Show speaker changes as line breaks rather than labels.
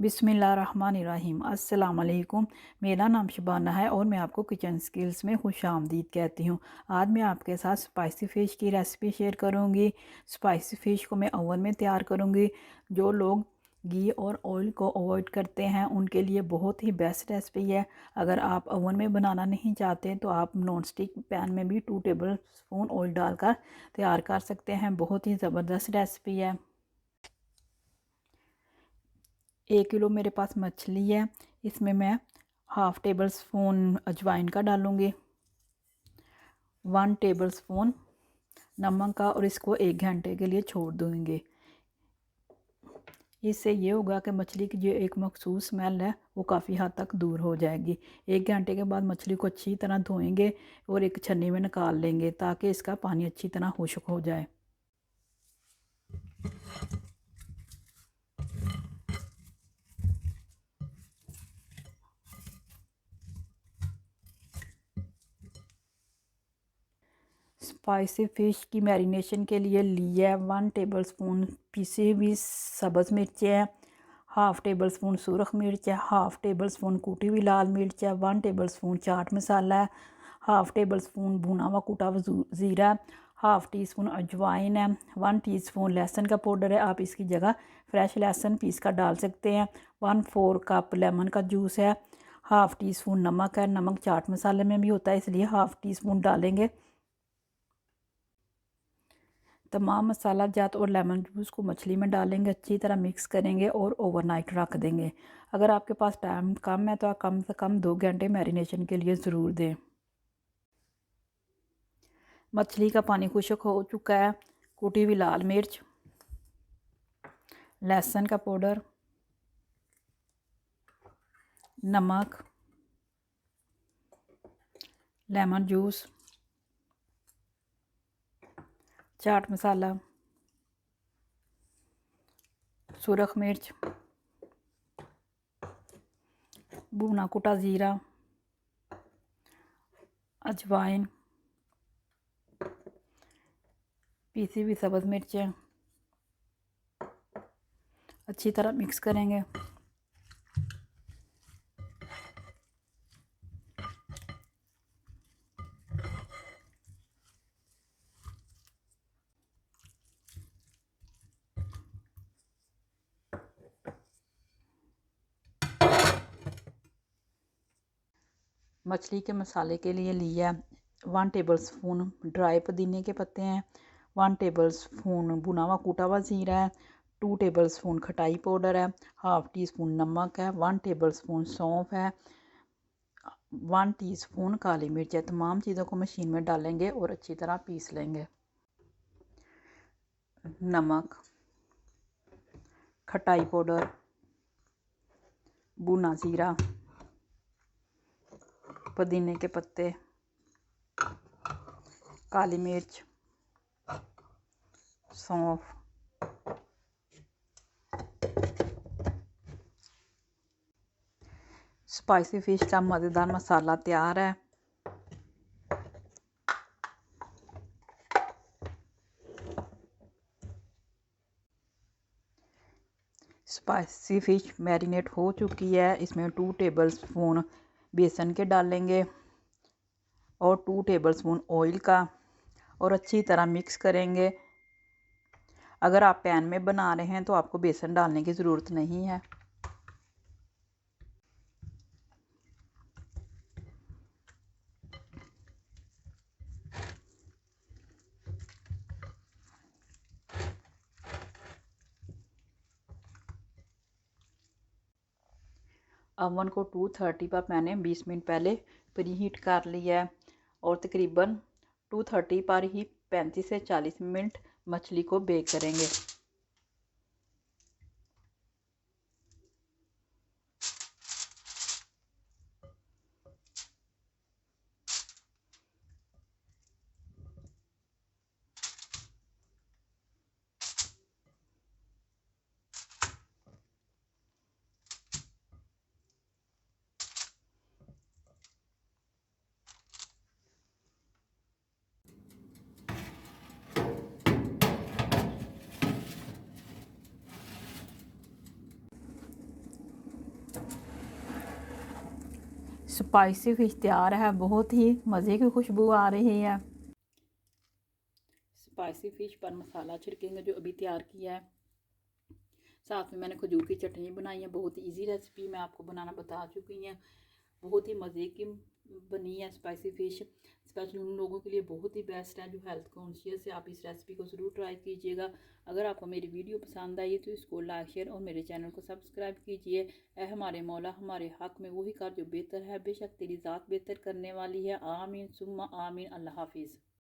बिस्मिल्लाहिर्रहमानिर्रहीम। अस्सलाम वालेकुम। मेरा नाम शबाना है और मैं आपको किचन स्किल्स में खुशामदीद कहती हूँ। आज मैं आपके साथ स्पाइसी फ़िश की रेसिपी शेयर करूँगी। स्पाइसी फ़िश को मैं ओवन में तैयार करूँगी। जो लोग घी और ऑयल को अवॉइड करते हैं उनके लिए बहुत ही बेस्ट रेसिपी है। अगर आप ओवन में बनाना नहीं चाहते तो आप नॉन स्टिक पैन में भी 2 टेबल स्पून ऑयल डालकर तैयार कर सकते हैं। बहुत ही ज़बरदस्त रेसिपी है। 1 किलो मेरे पास मछली है। इसमें मैं हाफ़ टेबल स्पून अजवाइन का डालूँगी, 1 टेबल स्पून नमक का, और इसको 1 घंटे के लिए छोड़ दूँगी। इससे ये होगा कि मछली की जो एक मखसूस स्मेल है वो काफ़ी हद तक दूर हो जाएगी। 1 घंटे के बाद मछली को अच्छी तरह धोएंगे और एक छन्नी में निकाल लेंगे ताकि इसका पानी अच्छी तरह खुश्क हो जाए। स्पाइसी फ़िश की मैरिनेशन के लिए लिया है 1 टेबल स्पून पिसी हुई सब्ज़ मिर्चें हैं, हाफ़ टेबल स्पून सुरख मिर्च है, हाफ़ टेबल स्पून कूटी हुई लाल मिर्च है, 1 टेबल स्पून चाट मसाला है, हाफ़ टेबल स्पून भुना हुआ कूटा हुआ ज़ीरा, हाफ़ टी स्पून अजवाइन है, 1 टीस्पून लहसुन का पाउडर है। आप इसकी जगह फ्रेश लहसुन पीस कर डाल सकते हैं। 1/4 कप लेमन का जूस है, हाफ़ टी स्पून नमक है। नमक चाट मसाले में भी होता है इसलिए हाफ़ टी स्पून डालेंगे। तमाम मसाला जात और लेमन जूस को मछली में डालेंगे, अच्छी तरह मिक्स करेंगे और ओवरनाइट रख देंगे। अगर आपके पास टाइम कम है तो आप कम से कम 2 घंटे मैरिनेशन के लिए ज़रूर दें। मछली का पानी खुश्क हो चुका है। कुटी हुई लाल मिर्च, लहसुन का पाउडर, नमक, लेमन जूस, चाट मसाला, सुरख मिर्च, भुना कुटा ज़ीरा, अजवाइन, पीसी हुई सब्ज़ मिर्चें अच्छी तरह मिक्स करेंगे। मछली के मसाले के लिए लिया 1 टेबल स्पून ड्राई पुदीने के पत्ते हैं, 1 टेबल स्पून भुना हुआ कूटा हुआ ज़ीरा है, 2 टेबल स्पून खटाई पाउडर है, हाफ़ टी स्पून नमक है, 1 टेबल स्पून सौंफ है, 1 टीस्पून काली मिर्च है। तमाम चीज़ों को मशीन में डालेंगे और अच्छी तरह पीस लेंगे। नमक, खटाई पाउडर, भुना ज़ीरा, पुदीने के पत्ते, काली मिर्च, सौंफ, स्पाइसी फ़िश का मज़ेदार मसाला तैयार है। स्पाइसी फ़िश मैरिनेट हो चुकी है। इसमें 2 टेबल स्पून बेसन के डालेंगे और 2 टेबल स्पून ऑयल का, और अच्छी तरह मिक्स करेंगे। अगर आप पैन में बना रहे हैं तो आपको बेसन डालने की ज़रूरत नहीं है। अवन को 230 पर मैंने 20 मिनट पहले प्री हीट कर लिया है और तकरीबन 230 पर ही 35 से 40 मिनट मछली को बेक करेंगे। स्पाइसी फ़िश तैयार है, बहुत ही मज़े की खुशबू आ रही है। स्पाइसी फ़िश पर मसाला छिड़केंगे जो अभी तैयार किया है। साथ में मैंने खजूर की चटनी बनाई है, बहुत ही ईजी रेसिपी मैं आपको बनाना बता चुकी हैं। बहुत ही मज़े की बनी है स्पाइसी फ़िश, स्पेशली उन लोगों के लिए बहुत ही बेस्ट है जो हेल्थ कॉन्शियस है। आप इस रेसिपी को ज़रूर ट्राई कीजिएगा। अगर आपको मेरी वीडियो पसंद आई तो इसको लाइक शेयर और मेरे चैनल को सब्सक्राइब कीजिए। ऐ हमारे मौला हमारे हक़ में वही कर जो बेहतर है, बेशक तेरी ज़ात बेहतर करने वाली है। आमीन सुम्मा आमीन। अल्लाह हाफिज़।